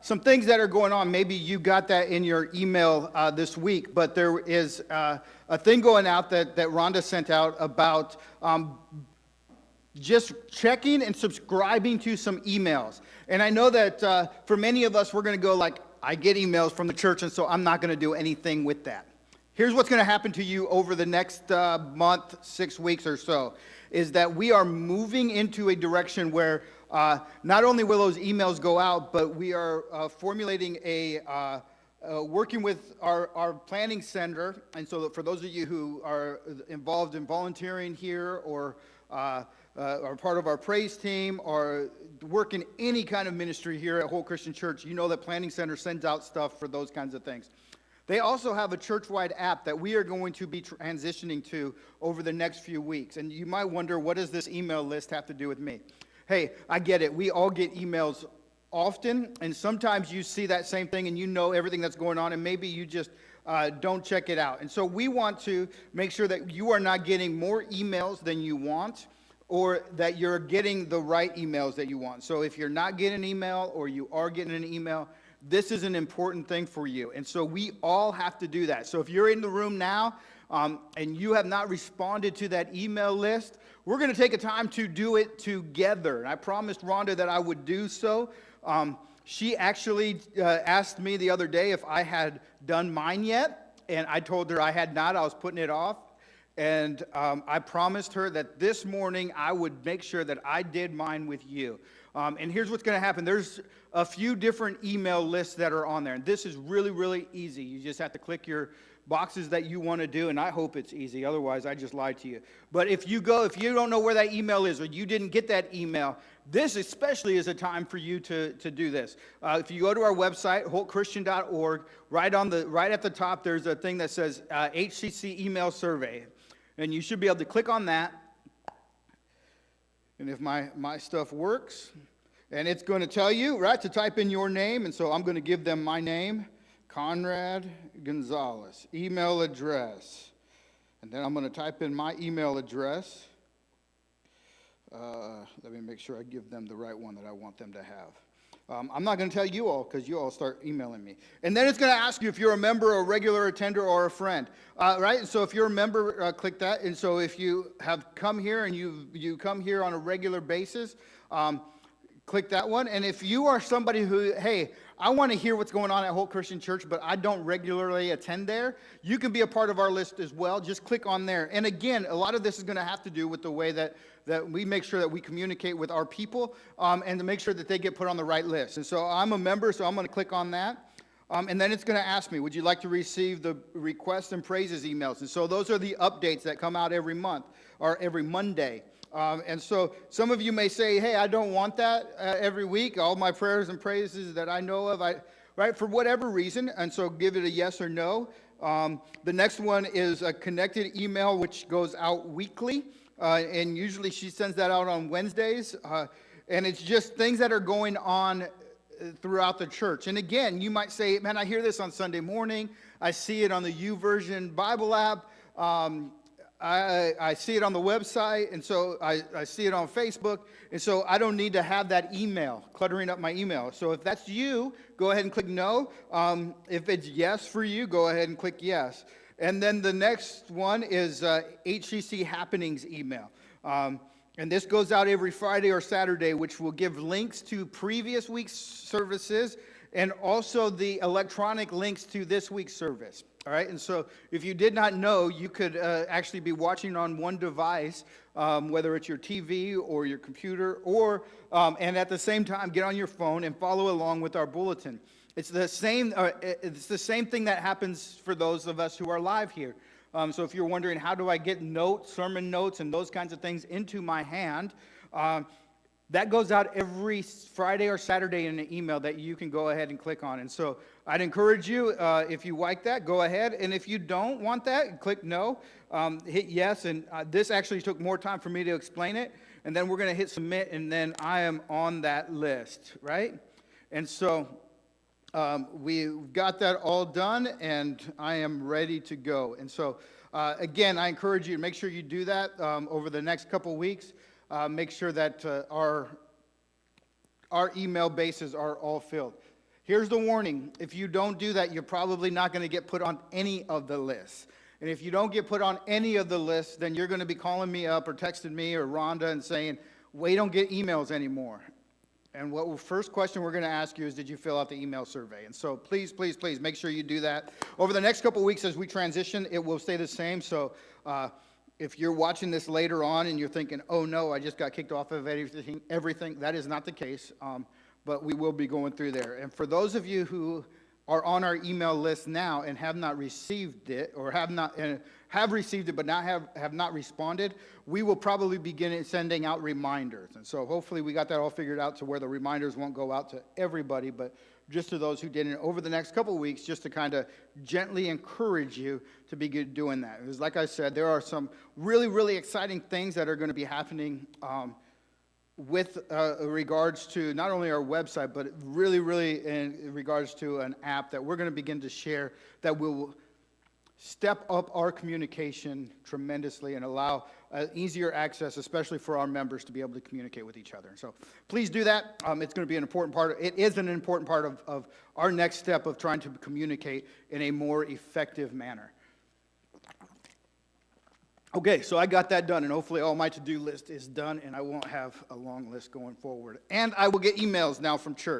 Some things that are going on. Maybe you got that in your email this week, but there is a thing going out that Rhonda sent out about just checking and subscribing to some emails. And I know that for many of us, we're going to go like, I get emails from the church, and so I'm not going to do anything with that. Here's what's going to happen to you over the next month, 6 weeks or so, is that we are moving into a direction where not only will those emails go out, but we are formulating working with our planning center. And so for those of you who are involved in volunteering here or are part of our praise team or work in any kind of ministry here at Whole Christian Church, you know that Planning Center sends out stuff for those kinds of things. They also have a church-wide app that we are going to be transitioning to over the next few weeks. And you might wonder, what does this email list have to do with me? Hey, I get it. We all get emails often, and sometimes you see that same thing and you know everything that's going on, and maybe you just don't check it out. And so we want to make sure that you are not getting more emails than you want, or that you're getting the right emails that you want. So if you're not getting an email or you are getting an email, this is an important thing for you. And so we all have to do that. So if you're in the room now and you have not responded to that email list, we're going to take a time to do it together. And I promised Rhonda that I would do so. She actually asked me the other day if I had done mine yet. And I told her I had not. I was putting it off. And I promised her that this morning I would make sure that I did mine with you. And here's what's going to happen. There's a few different email lists that are on there. And this is really, really easy. You just have to click your boxes that you want to do, and I hope it's easy. Otherwise, I just lied to you. But if you don't know where that email is or you didn't get that email, this especially is a time for you to do this. If you go to our website, holtchristian.org, right at the top, there's a thing that says HCC email survey. And you should be able to click on that. And if my stuff works, and it's going to tell you, right, to type in your name. And so I'm going to give them my name, Conrad Gonzalez, email address. And then I'm going to type in my email address. Let me make sure I give them the right one that I want them to have. I'm not going to tell you all because you all start emailing me. And then it's going to ask you if you're a member, a regular attender, or a friend, right? And so if you're a member, click that. And so if you have come here and you come here on a regular basis, click that one. And if you are somebody who, hey, I want to hear what's going on at Whole Christian Church, but I don't regularly attend there, you can be a part of our list as well. Just click on there. And again, a lot of this is going to have to do with the way that we make sure that we communicate with our people and to make sure that they get put on the right list. And so I'm a member, so I'm going to click on that. And then it's going to ask me, would you like to receive the requests and praises emails? And so those are the updates that come out every month or every Monday. And so some of you may say, hey, I don't want that every week, all my prayers and praises that I know of, right, for whatever reason. And so give it a yes or no. The next one is a connected email, which goes out weekly. And usually she sends that out on Wednesdays. And it's just things that are going on throughout the church. And again, you might say, man, I hear this on Sunday morning. I see it on the YouVersion Bible app. I see it on the website, and so I see it on Facebook, and so I don't need to have that email cluttering up my email. So if that's you, go ahead and click no. If it's yes for you, go ahead and click yes. And then the next one is HCC Happenings email. And this goes out every Friday or Saturday, which will give links to previous week's services and also the electronic links to this week's service. All right, and so if you did not know, you could actually be watching on one device, whether it's your TV or your computer, or and at the same time get on your phone and follow along with our bulletin. It's the same thing that happens for those of us who are live here. So if you're wondering, how do I get notes, sermon notes, and those kinds of things into my hand, that goes out every Friday or Saturday in an email that you can go ahead and click on. And so I'd encourage you, if you like that, go ahead. And if you don't want that, click no, hit yes. And this actually took more time for me to explain it. And then we're going to hit submit, and then I am on that list, right? And so we've got that all done, and I am ready to go. And so, again, I encourage you to make sure you do that over the next couple weeks. Make sure that our email bases are all filled. Here's the warning. If you don't do that, you're probably not going to get put on any of the lists. And if you don't get put on any of the lists, then you're going to be calling me up or texting me or Rhonda and saying, we don't get emails anymore. And first question we're going to ask you is, did you fill out the email survey? And so please, please, please make sure you do that. Over the next couple of weeks as we transition, it will stay the same. So if you're watching this later on and you're thinking, oh no, I just got kicked off of everything, that is not the case. But we will be going through there. And for those of you who are on our email list now and have not received it, or have received it but have not responded, we will probably begin sending out reminders. And so hopefully we got that all figured out to where the reminders won't go out to everybody, but just to those who didn't over the next couple of weeks, just to kind of gently encourage you to begin doing that. Because like I said, there are some really, really exciting things that are going to be happening with regards to not only our website, but really, really in regards to an app that we're going to begin to share that will step up our communication tremendously and allow easier access, especially for our members, to be able to communicate with each other. So please do that. It's going to be an important part. It is an important part of our next step of trying to communicate in a more effective manner. Okay, so I got that done, and hopefully all my to-do list is done, and I won't have a long list going forward. And I will get emails now from church.